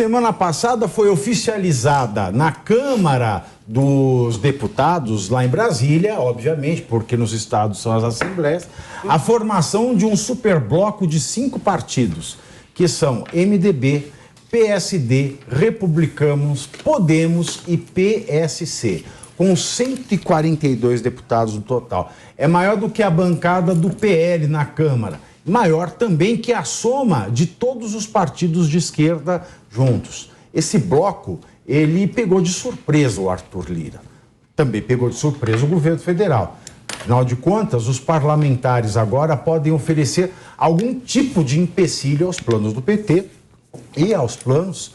semana passada foi oficializada na Câmara dos Deputados, lá em Brasília, obviamente, porque nos estados são as assembleias, a formação de um superbloco de 5 partidos, que são MDB, PSD, Republicanos, Podemos e PSC, com 142 deputados no total. É maior do que a bancada do PL na Câmara, maior também que a soma de todos os partidos de esquerda juntos. Esse bloco, ele pegou de surpresa o Arthur Lira. Também pegou de surpresa o governo federal. Afinal de contas, os parlamentares agora podem oferecer algum tipo de empecilho aos planos do PT e aos planos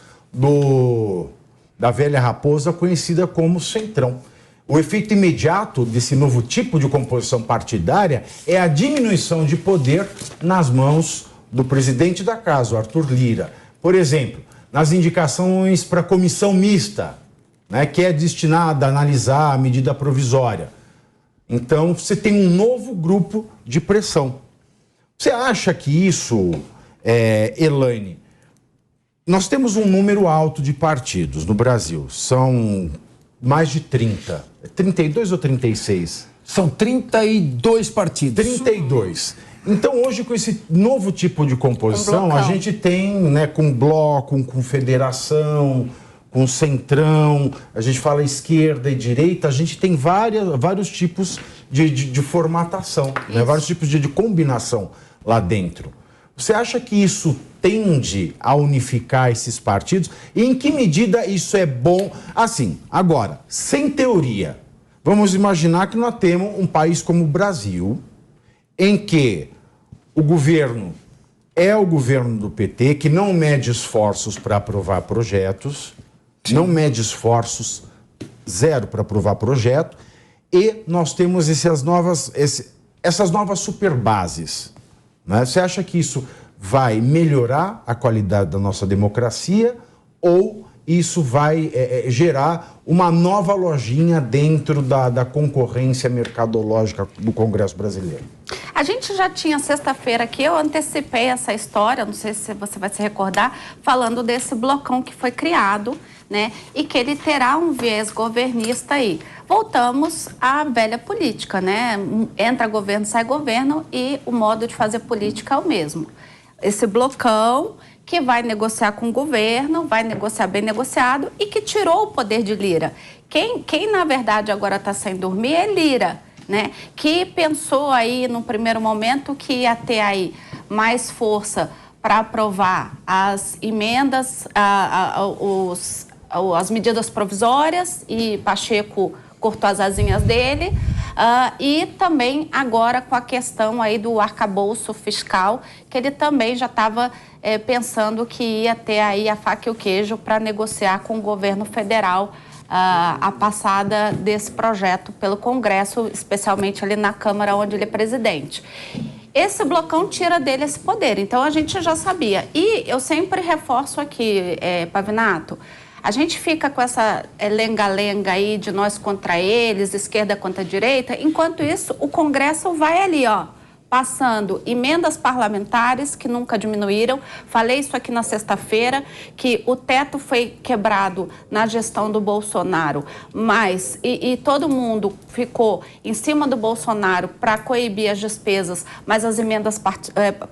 da velha raposa conhecida como Centrão. O efeito imediato desse novo tipo de composição partidária é a diminuição de poder nas mãos do presidente da casa, o Arthur Lira. Por exemplo, nas indicações para a comissão mista, né, que é destinada a analisar a medida provisória. Então, você tem um novo grupo de pressão. Você acha que isso, Elaine, nós temos um número alto de partidos no Brasil, são mais de 30. 32 ou 36? São 32 partidos. 32. Então, hoje, com esse novo tipo de composição, a gente tem, né, com bloco, com federação, com centrão, a gente fala esquerda e direita, a gente tem vários tipos de formatação, né, vários tipos de combinação lá dentro. Você acha que isso tende a unificar esses partidos? E em que medida isso é bom? Assim, agora, sem teoria, vamos imaginar que nós temos um país como o Brasil, em que o governo é o governo do PT, que não mede esforços para aprovar projetos, não mede esforços, zero para aprovar projeto, e nós temos essas novas superbases. Né? Você acha que isso vai melhorar a qualidade da nossa democracia ou isso vai gerar uma nova lojinha dentro da concorrência mercadológica do Congresso brasileiro? A gente já tinha sexta-feira aqui, eu antecipei essa história, não sei se você vai se recordar, falando desse blocão que foi criado, né, e que ele terá um viés governista aí. Voltamos à velha política, né? Entra governo, sai governo e o modo de fazer política é o mesmo. Esse blocão que vai negociar com o governo, vai negociar bem negociado e que tirou o poder de Lira. Quem na verdade agora está sem dormir é Lira, né? Que pensou aí no primeiro momento que ia ter aí mais força para aprovar as emendas, as medidas provisórias, e Pacheco cortou as asinhas dele, e também agora com a questão aí do arcabouço fiscal, que ele também já estava pensando que ia ter aí a faca e o queijo para negociar com o governo federal a passada desse projeto pelo Congresso, especialmente ali na Câmara, onde ele é presidente. Esse blocão tira dele esse poder, então a gente já sabia. E eu sempre reforço aqui, Pavinato, a gente fica com essa lenga-lenga aí de nós contra eles, esquerda contra direita, enquanto isso o Congresso vai ali, ó, passando emendas parlamentares que nunca diminuíram. Falei isso aqui na sexta-feira, que o teto foi quebrado na gestão do Bolsonaro, mas e todo mundo ficou em cima do Bolsonaro para coibir as despesas, mas as emendas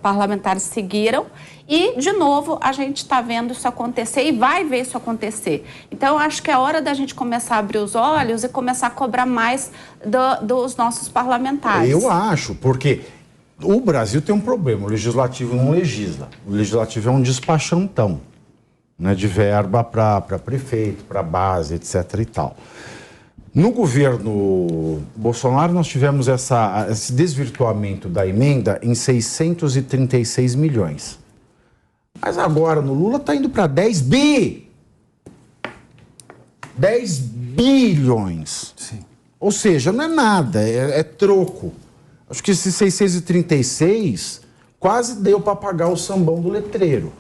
parlamentares seguiram. E, de novo, a gente está vendo isso acontecer e vai ver isso acontecer. Então, eu acho que é hora da gente começar a abrir os olhos e começar a cobrar mais dos nossos parlamentares. Eu acho, porque o Brasil tem um problema, o legislativo não legisla. O legislativo é um despachantão, né, de verba para prefeito, para base, etc. e tal. No governo Bolsonaro, nós tivemos esse desvirtuamento da emenda em 636 milhões. Mas agora no Lula está indo para 10 bi. 10 bilhões. Sim. Ou seja, não é nada, é troco. Acho que esses 636 quase deu para pagar o sambão do letreiro.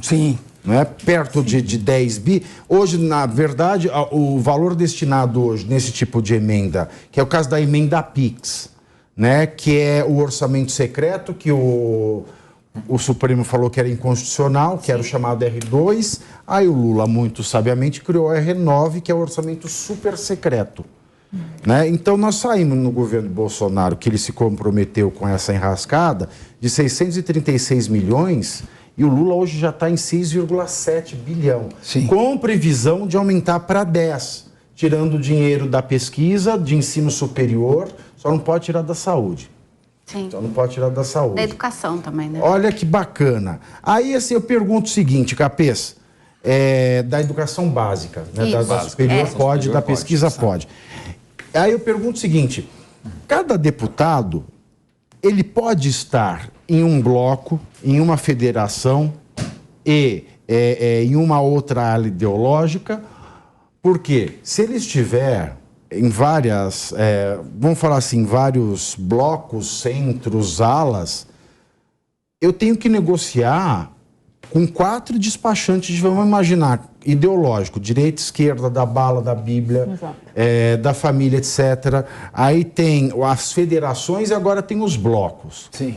Sim. Não é? Perto de 10 bi. Hoje, na verdade, o valor destinado hoje nesse tipo de emenda, que é o caso da emenda PIX, né? Que é o orçamento secreto que o o Supremo falou que era inconstitucional, que era o chamado R2, aí o Lula, muito sabiamente, criou o R9, que é o orçamento super secreto. Né? Então, nós saímos no governo Bolsonaro, que ele se comprometeu com essa enrascada, de 636 milhões, e o Lula hoje já está em 6,7 bilhão, com previsão de aumentar para 10, tirando dinheiro da pesquisa, de ensino superior, só não pode tirar da saúde. Sim. Só não pode tirar da saúde. Da educação também, né? Olha que bacana. Aí, assim, eu pergunto o seguinte, Capês, da educação básica, né? Da superior pode, da pesquisa pode. Aí eu pergunto o seguinte, cada deputado, ele pode estar em um bloco, em uma federação e em uma outra ala ideológica, porque se ele estiver em várias, vamos falar assim, vários blocos, centros, alas, eu tenho que negociar com 4 despachantes, vamos imaginar, ideológico, direita, esquerda, da bala, da Bíblia, da família, etc. Aí tem as federações e agora tem os blocos. Sim.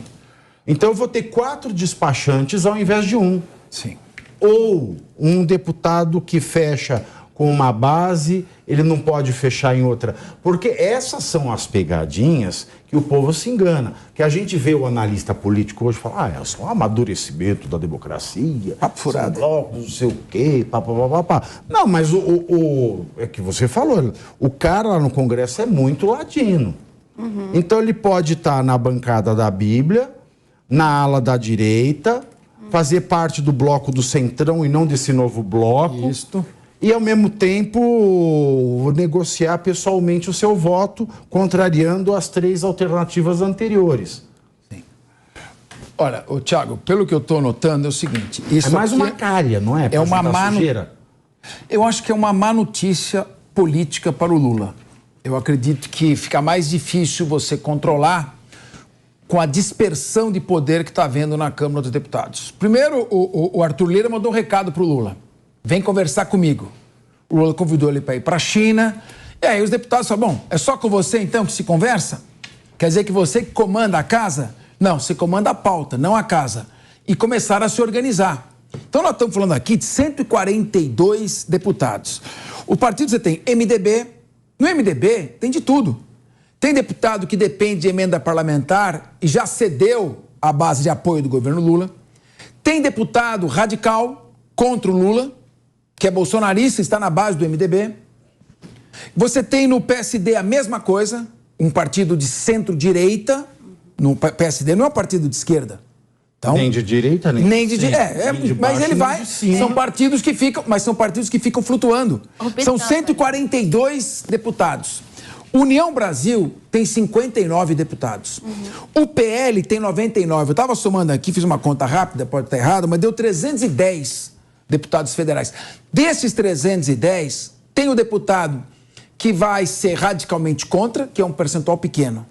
Então eu vou ter 4 despachantes ao invés de 1. Sim. Ou um deputado que fecha com uma base, ele não pode fechar em outra. Porque essas são as pegadinhas que o povo se engana. Que a gente vê o analista político hoje falar, é só um amadurecimento da democracia, papo furado, blocos, não sei o quê, papapá. Não, mas é que você falou, o cara lá no Congresso é muito latino. Uhum. Então ele pode estar na bancada da Bíblia, na ala da direita, fazer parte do bloco do Centrão e não desse novo bloco. Isto. E, ao mesmo tempo, negociar pessoalmente o seu voto, contrariando as 3 alternativas anteriores. Sim. Olha, Thiago, pelo que eu estou notando é o seguinte... Isso é mais uma calha, não é? É uma má sujeira. Eu acho que é uma má notícia política para o Lula. Eu acredito que fica mais difícil você controlar com a dispersão de poder que está havendo na Câmara dos Deputados. Primeiro, o Arthur Lira mandou um recado para o Lula. Vem conversar comigo. O Lula convidou ele para ir para a China. E aí os deputados falaram, bom, é só com você então que se conversa? Quer dizer que você que comanda a casa? Não, você comanda a pauta, não a casa. E começaram a se organizar. Então nós estamos falando aqui de 142 deputados. O partido você tem MDB. No MDB tem de tudo. Tem deputado que depende de emenda parlamentar e já cedeu a base de apoio do governo Lula. Tem deputado radical contra o Lula, que é bolsonarista, está na base do MDB. Você tem no PSD a mesma coisa, um partido de centro-direita. No PSD não é um partido de esquerda. Então, nem de direita, nem de direita. Mas ele vai. São partidos que ficam, mas são partidos que ficam flutuando. São 142 deputados. União Brasil tem 59 deputados. O PL tem 99. Eu estava somando aqui, fiz uma conta rápida, pode estar errado, mas deu 310 deputados federais. Desses 310, tem o deputado que vai ser radicalmente contra, que é um percentual pequeno.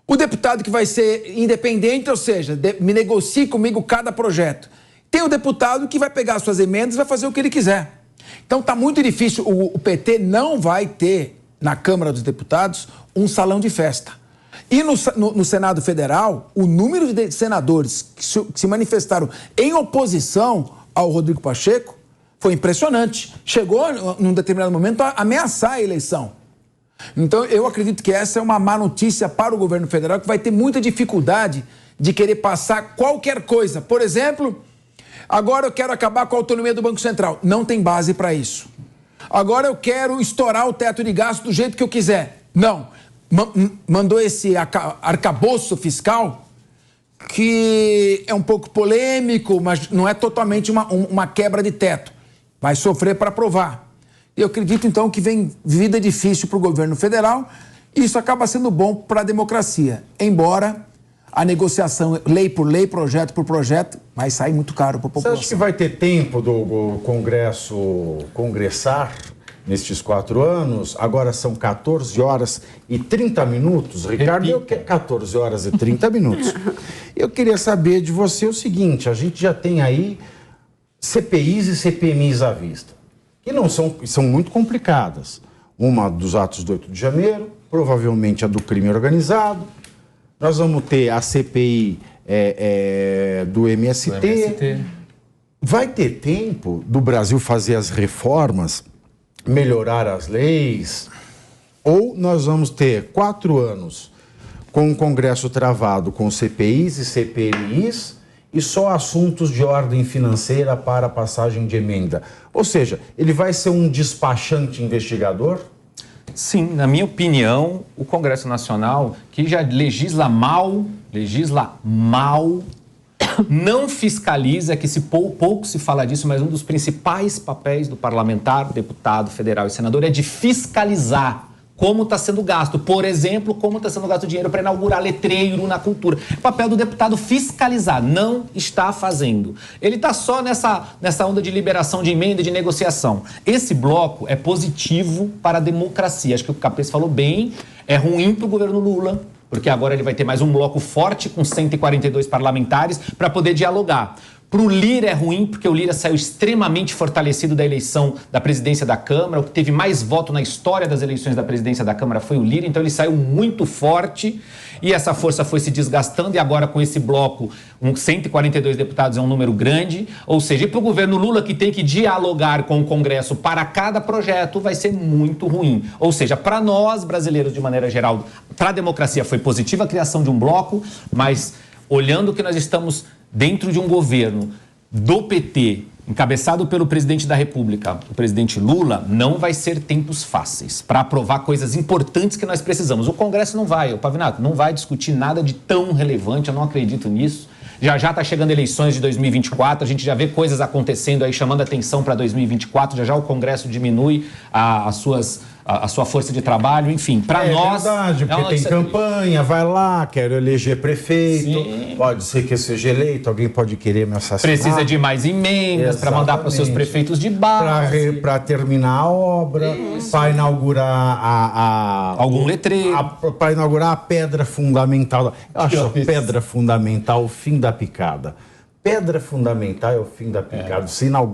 O deputado que vai ser independente, ou seja, me negocie comigo cada projeto. Tem o deputado que vai pegar suas emendas e vai fazer o que ele quiser. Então está muito difícil. O PT não vai ter, na Câmara dos Deputados, um salão de festa. E no Senado Federal, o número de senadores que se manifestaram em oposição ao Rodrigo Pacheco foi impressionante. Chegou, num determinado momento, a ameaçar a eleição. Então, eu acredito que essa é uma má notícia para o governo federal, que vai ter muita dificuldade de querer passar qualquer coisa. Por exemplo, agora eu quero acabar com a autonomia do Banco Central. Não tem base para isso. Agora eu quero estourar o teto de gasto do jeito que eu quiser. Não. Mandou esse arcabouço fiscal, que é um pouco polêmico, mas não é totalmente uma quebra de teto. Vai sofrer para aprovar. Eu acredito, então, que vem vida difícil para o governo federal e isso acaba sendo bom para a democracia. Embora a negociação, lei por lei, projeto por projeto, vai sair muito caro para a população. Você acha que vai ter tempo do Congresso congressar nestes 4 anos? Agora são 14 horas e 30 minutos. Ricardo, 14 horas e 30 minutos. Eu queria saber de você o seguinte, a gente já tem aí CPIs e CPMIs à vista, que não são muito complicadas. Uma dos atos do 8 de janeiro, provavelmente a do crime organizado, nós vamos ter a CPI do MST. Vai ter tempo do Brasil fazer as reformas, melhorar as leis, ou nós vamos ter 4 anos com o Congresso travado com CPIs e CPMIs e só assuntos de ordem financeira para passagem de emenda. Ou seja, ele vai ser um despachante investigador? Sim, na minha opinião, o Congresso Nacional, que já legisla mal, não fiscaliza, que pouco se fala disso, mas um dos principais papéis do parlamentar, deputado, federal e senador é de fiscalizar como está sendo gasto. Por exemplo, como está sendo gasto dinheiro para inaugurar letreiro na cultura. O papel do deputado fiscalizar, não está fazendo. Ele está só nessa onda de liberação de emenda e de negociação. Esse bloco é positivo para a democracia. Acho que o Capês falou bem, é ruim para o governo Lula, porque agora ele vai ter mais um bloco forte com 142 parlamentares para poder dialogar. Para o Lira é ruim, porque o Lira saiu extremamente fortalecido da eleição da presidência da Câmara. O que teve mais voto na história das eleições da presidência da Câmara foi o Lira, então ele saiu muito forte e essa força foi se desgastando e agora com esse bloco, 142 deputados é um número grande. Ou seja, e para o governo Lula, que tem que dialogar com o Congresso para cada projeto, vai ser muito ruim. Ou seja, para nós brasileiros, de maneira geral, para a democracia foi positiva a criação de um bloco, mas olhando que nós estamos dentro de um governo do PT, encabeçado pelo presidente da República, o presidente Lula, não vai ser tempos fáceis para aprovar coisas importantes que nós precisamos. O Congresso não vai, o Pavinato, não vai discutir nada de tão relevante, eu não acredito nisso. Já está chegando eleições de 2024, a gente já vê coisas acontecendo aí, chamando atenção para 2024, já o Congresso diminui a sua força de trabalho, enfim, para nós... É verdade, porque tem campanha, vai lá, quero eleger prefeito, sim, pode ser que eu seja eleito, alguém pode querer me assassinar. Precisa de mais emendas para mandar para os seus prefeitos de base. Para terminar a obra, para inaugurar algum letreiro. Para inaugurar a pedra fundamental. Eu acho a pedra fundamental o fim da picada. Pedra fundamental é o fim da picada. Se inaugura